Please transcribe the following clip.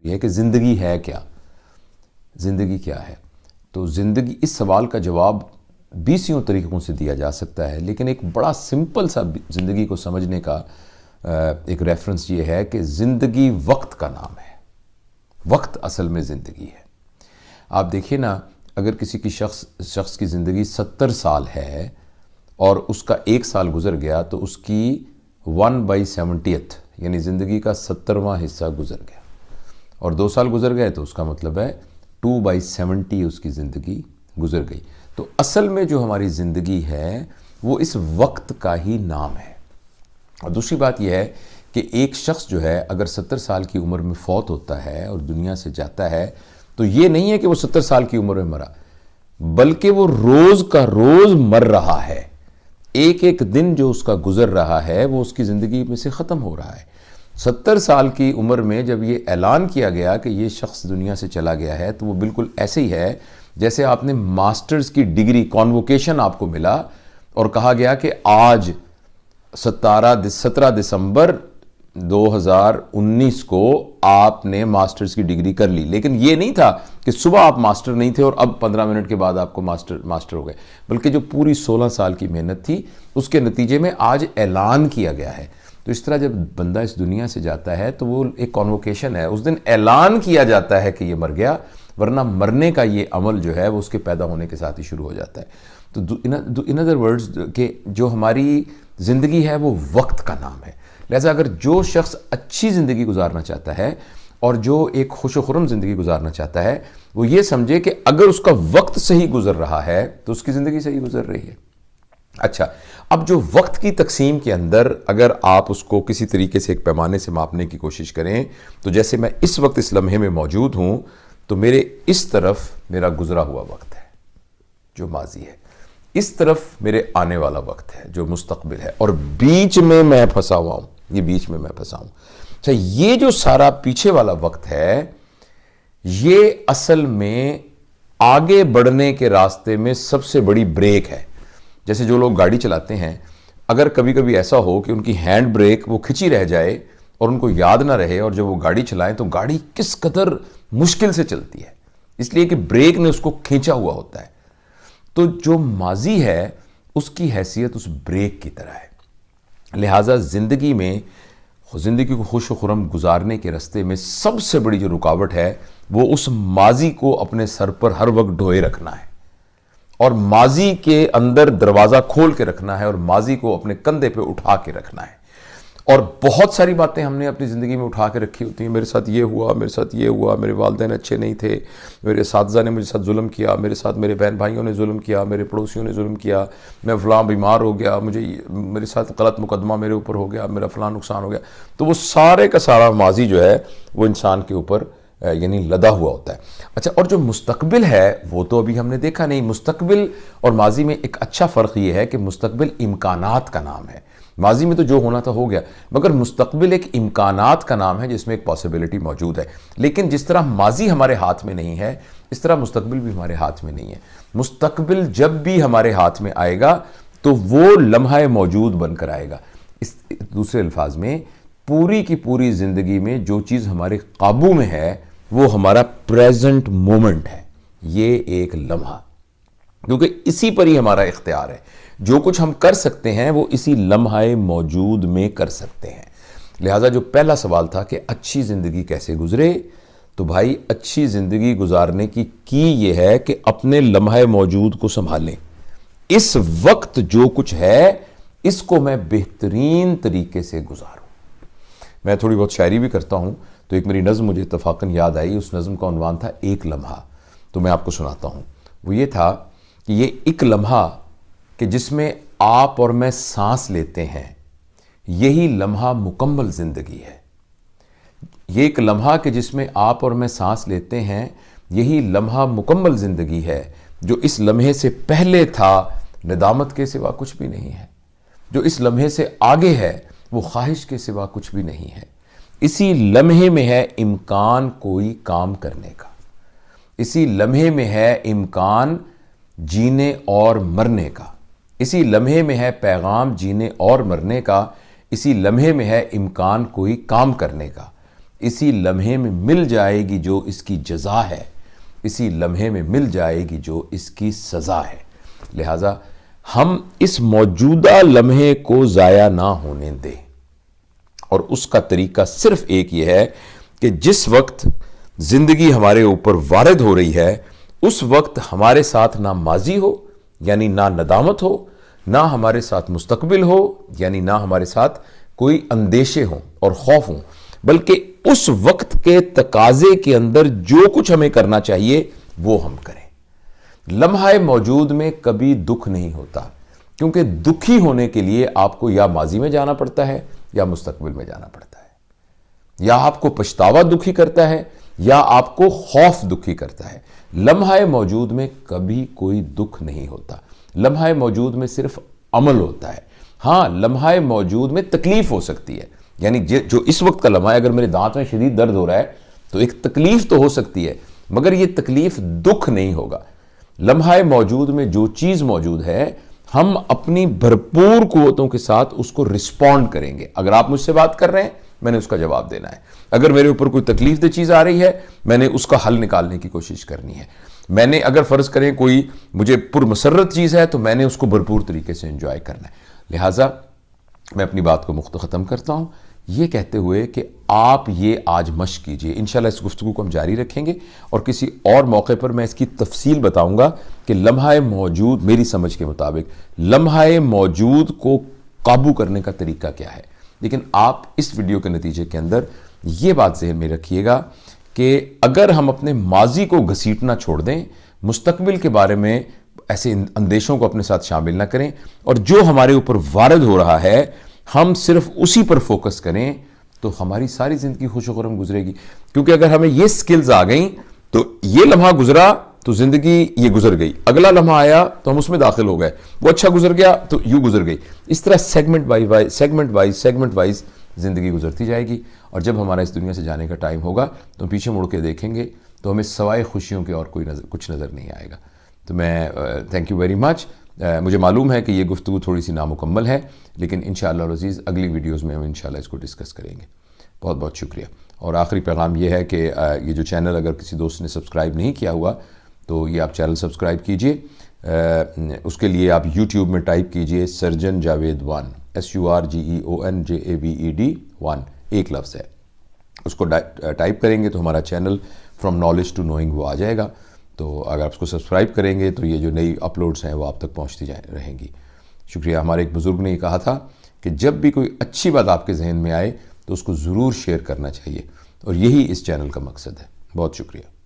یہ ہے کہ زندگی ہے کیا، زندگی کیا ہے؟ تو زندگی، اس سوال کا جواب 20 طریقوں سے دیا جا سکتا ہے، لیکن ایک بڑا سمپل سا زندگی کو سمجھنے کا ایک ریفرنس یہ ہے کہ زندگی وقت کا نام ہے، وقت اصل میں زندگی ہے۔ آپ دیکھیے نا، اگر کسی کی شخص کی زندگی 70 سال ہے اور اس کا 1 سال گزر گیا تو اس کی 1/70 یعنی زندگی کا 70واں حصہ گزر گیا، اور 2 سال گزر گئے تو اس کا مطلب ہے 2/70 اس کی زندگی گزر گئی۔ تو اصل میں جو ہماری زندگی ہے وہ اس وقت کا ہی نام ہے۔ اور دوسری بات یہ ہے کہ ایک شخص جو ہے اگر 70 سال کی عمر میں فوت ہوتا ہے اور دنیا سے جاتا ہے تو یہ نہیں ہے کہ وہ 70 سال کی عمر میں مرا، بلکہ وہ روز کا روز مر رہا ہے۔ ایک ایک دن جو اس کا گزر رہا ہے وہ اس کی زندگی میں سے ختم ہو رہا ہے۔ 70 سال کی عمر میں جب یہ اعلان کیا گیا کہ یہ شخص دنیا سے چلا گیا ہے تو وہ بالکل ایسے ہی ہے جیسے آپ نے ماسٹرز کی ڈگری کانووکیشن آپ کو ملا اور کہا گیا کہ آج 17 دسمبر 2019 کو آپ نے ماسٹرز کی ڈگری کر لی، لیکن یہ نہیں تھا کہ صبح آپ ماسٹر نہیں تھے اور اب 15 منٹ کے بعد آپ کو ماسٹر ہو گئے، بلکہ جو پوری 16 سال کی محنت تھی اس کے نتیجے میں آج اعلان کیا گیا ہے۔ تو اس طرح جب بندہ اس دنیا سے جاتا ہے تو وہ ایک کانووکیشن ہے، اس دن اعلان کیا جاتا ہے کہ یہ مر گیا، ورنہ مرنے کا یہ عمل جو ہے وہ اس کے پیدا ہونے کے ساتھ ہی شروع ہو جاتا ہے۔ تو ان ادر ورڈز کہ جو ہماری زندگی ہے وہ وقت کا نام ہے۔ لہذا اگر جو شخص اچھی زندگی گزارنا چاہتا ہے اور جو ایک خوش و خرم زندگی گزارنا چاہتا ہے وہ یہ سمجھے کہ اگر اس کا وقت صحیح گزر رہا ہے تو اس کی زندگی صحیح گزر رہی ہے۔ اچھا، اب جو وقت کی تقسیم کے اندر اگر آپ اس کو کسی طریقے سے ایک پیمانے سے ماپنے کی کوشش کریں تو جیسے میں اس وقت اس لمحے میں موجود ہوں تو میرے اس طرف میرا گزرا ہوا وقت ہے جو ماضی ہے، اس طرف میرے آنے والا وقت ہے جو مستقبل ہے، اور بیچ میں میں پھنسا ہوا ہوں، یہ بیچ میں پھنسا ہوں۔ اچھا، یہ جو سارا پیچھے والا وقت ہے یہ اصل میں آگے بڑھنے کے راستے میں سب سے بڑی بریک ہے۔ جیسے جو لوگ گاڑی چلاتے ہیں، اگر کبھی کبھی ایسا ہو کہ ان کی ہینڈ بریک وہ کھچی رہ جائے اور ان کو یاد نہ رہے اور جب وہ گاڑی چلائیں تو گاڑی کس قدر مشکل سے چلتی ہے، اس لیے کہ بریک نے اس کو کھینچا ہوا ہوتا ہے۔ تو جو ماضی ہے اس کی حیثیت اس بریک کی طرح ہے۔ لہٰذا زندگی کو خوش و خرم گزارنے کے راستے میں سب سے بڑی جو رکاوٹ ہے وہ اس ماضی کو اپنے سر پر ہر وقت ڈھوئے رکھنا ہے اور ماضی کے اندر دروازہ کھول کے رکھنا ہے اور ماضی کو اپنے کندھے پہ اٹھا کے رکھنا ہے۔ اور بہت ساری باتیں ہم نے اپنی زندگی میں اٹھا کے رکھی ہوتی ہیں، میرے ساتھ یہ ہوا، میرے ساتھ یہ ہوا، میرے والدین اچھے نہیں تھے، میرے اساتذہ نے مجھے ساتھ ظلم کیا، میرے ساتھ میرے بہن بھائیوں نے ظلم کیا، میرے پڑوسیوں نے ظلم کیا، میں فلاں بیمار ہو گیا، میرے ساتھ غلط مقدمہ میرے اوپر ہو گیا، میرا فلاں نقصان ہو گیا۔ تو وہ سارے کا سارا ماضی جو ہے وہ انسان کے اوپر یعنی لدا ہوا ہوتا ہے۔ اچھا، اور جو مستقبل ہے وہ تو ابھی ہم نے دیکھا نہیں۔ مستقبل اور ماضی میں ایک اچھا فرق یہ ہے کہ مستقبل امکانات کا نام ہے، ماضی میں تو جو ہونا تھا ہو گیا، مگر مستقبل ایک امکانات کا نام ہے جس میں ایک پاسبلٹی موجود ہے۔ لیکن جس طرح ماضی ہمارے ہاتھ میں نہیں ہے اس طرح مستقبل بھی ہمارے ہاتھ میں نہیں ہے۔ مستقبل جب بھی ہمارے ہاتھ میں آئے گا تو وہ لمحہ موجود بن کر آئے گا۔ دوسرے الفاظ میں پوری کی پوری زندگی میں جو چیز ہمارے قابو میں ہے وہ ہمارا پریزنٹ مومنٹ ہے، یہ ایک لمحہ، کیونکہ اسی پر ہی ہمارا اختیار ہے۔ جو کچھ ہم کر سکتے ہیں وہ اسی لمحہ موجود میں کر سکتے ہیں۔ لہٰذا جو پہلا سوال تھا کہ اچھی زندگی کیسے گزرے، تو بھائی اچھی زندگی گزارنے کی یہ ہے کہ اپنے لمحہ موجود کو سنبھالیں۔ اس وقت جو کچھ ہے اس کو میں بہترین طریقے سے گزاروں۔ میں تھوڑی بہت شاعری بھی کرتا ہوں، تو ایک میری نظم مجھے اتفاقاً یاد آئی، اس نظم کا عنوان تھا ایک لمحہ، تو میں آپ کو سناتا ہوں۔ وہ یہ تھا کہ یہ ایک لمحہ کہ جس میں آپ اور میں سانس لیتے ہیں یہی لمحہ مکمل زندگی ہے۔ یہ ایک لمحہ کہ جس میں آپ اور میں سانس لیتے ہیں یہی لمحہ مکمل زندگی ہے، جو اس لمحے سے پہلے تھا ندامت کے سوا کچھ بھی نہیں ہے، جو اس لمحے سے آگے ہے وہ خواہش کے سوا کچھ بھی نہیں ہے۔ اسی لمحے میں ہے امکان کوئی کام کرنے کا، اسی لمحے میں ہے امکان جینے اور مرنے کا، اسی لمحے میں ہے پیغام جینے اور مرنے کا، اسی لمحے میں ہے امکان کوئی کام کرنے کا۔ اسی لمحے میں مل جائے گی جو اس کی جزا ہے، اسی لمحے میں مل جائے گی جو اس کی سزا ہے۔ لہٰذا ہم اس موجودہ لمحے کو ضائع نہ ہونے دیں، اور اس کا طریقہ صرف ایک یہ ہے کہ جس وقت زندگی ہمارے اوپر وارد ہو رہی ہے اس وقت ہمارے ساتھ نہ ماضی ہو یعنی نہ ندامت ہو، نہ ہمارے ساتھ مستقبل ہو یعنی نہ ہمارے ساتھ کوئی اندیشے ہوں اور خوف ہوں، بلکہ اس وقت کے تقاضے کے اندر جو کچھ ہمیں کرنا چاہیے وہ ہم کریں۔ لمحہ موجود میں کبھی دکھ نہیں ہوتا، کیونکہ دکھی ہونے کے لیے آپ کو یا ماضی میں جانا پڑتا ہے یا مستقبل میں جانا پڑتا ہے، یا آپ کو پچھتاوا دکھی کرتا ہے یا آپ کو خوف دکھی کرتا ہے۔ لمحہ موجود میں کبھی کوئی دکھ نہیں ہوتا، لمحہ موجود میں صرف عمل ہوتا ہے۔ ہاں، لمحہ موجود میں تکلیف ہو سکتی ہے، یعنی جو اس وقت کا لمحہ ہے، اگر میرے دانت میں شدید درد ہو رہا ہے تو ایک تکلیف تو ہو سکتی ہے، مگر یہ تکلیف دکھ نہیں ہوگا۔ لمحہ موجود میں جو چیز موجود ہے ہم اپنی بھرپور قوتوں کے ساتھ اس کو رسپونڈ کریں گے۔ اگر آپ مجھ سے بات کر رہے ہیں میں نے اس کا جواب دینا ہے، اگر میرے اوپر کوئی تکلیف دہ چیز آ رہی ہے میں نے اس کا حل نکالنے کی کوشش کرنی ہے، میں نے اگر فرض کریں کوئی مجھے پرمسرت چیز ہے تو میں نے اس کو بھرپور طریقے سے انجوائے کرنا ہے۔ لہٰذا میں اپنی بات کو ختم کرتا ہوں یہ کہتے ہوئے کہ آپ یہ آج مشق کیجئے، انشاءاللہ اس گفتگو کو ہم جاری رکھیں گے اور کسی اور موقع پر میں اس کی تفصیل بتاؤں گا کہ لمحہ موجود میری سمجھ کے مطابق لمحہ موجود کو قابو کرنے کا طریقہ کیا ہے۔ لیکن آپ اس ویڈیو کے نتیجے کے اندر یہ بات ذہن میں رکھیے گا کہ اگر ہم اپنے ماضی کو گھسیٹنا چھوڑ دیں، مستقبل کے بارے میں ایسے اندیشوں کو اپنے ساتھ شامل نہ کریں، اور جو ہمارے اوپر وارد ہو رہا ہے ہم صرف اسی پر فوکس کریں، تو ہماری ساری زندگی خوش و خرم گزرے گی۔ کیونکہ اگر ہمیں یہ سکلز آ گئیں تو یہ لمحہ گزرا تو زندگی یہ گزر گئی، اگلا لمحہ آیا تو ہم اس میں داخل ہو گئے، وہ اچھا گزر گیا تو یوں گزر گئی، اس طرح سیگمنٹ وائز زندگی گزرتی جائے گی، اور جب ہمارا اس دنیا سے جانے کا ٹائم ہوگا تو پیچھے مڑ کے دیکھیں گے تو ہمیں سوائے خوشیوں کے اور کچھ نظر نہیں آئے گا۔ تو میں تھینک یو ویری مچ۔ مجھے معلوم ہے کہ یہ گفتگو تھوڑی سی نامکمل ہے، لیکن انشاءاللہ العزیز اگلی ویڈیوز میں ہم انشاءاللہ اس کو ڈسکس کریں گے۔ بہت بہت شکریہ۔ اور آخری پیغام یہ ہے کہ یہ جو چینل اگر کسی دوست نے سبسکرائب نہیں کیا ہوا تو یہ آپ چینل سبسکرائب کیجئے۔ اس کے لیے آپ یوٹیوب میں ٹائپ کیجئے سرجن جاوید 1، SURGEON JAVED 1، ایک لفظ ہے، اس کو ٹائپ کریں گے تو ہمارا channel from knowledge to knowing وہ آ جائے گا۔ تو اگر آپ اس کو سبسکرائب کریں گے تو یہ جو نئی اپلوڈز ہیں وہ آپ تک پہنچتی رہیں گی۔ شکریہ۔ ہمارے ایک بزرگ نے یہ کہا تھا کہ جب بھی کوئی اچھی بات آپ کے ذہن میں آئے تو اس کو ضرور شیئر کرنا چاہیے، اور یہی اس چینل کا مقصد ہے۔ بہت شکریہ۔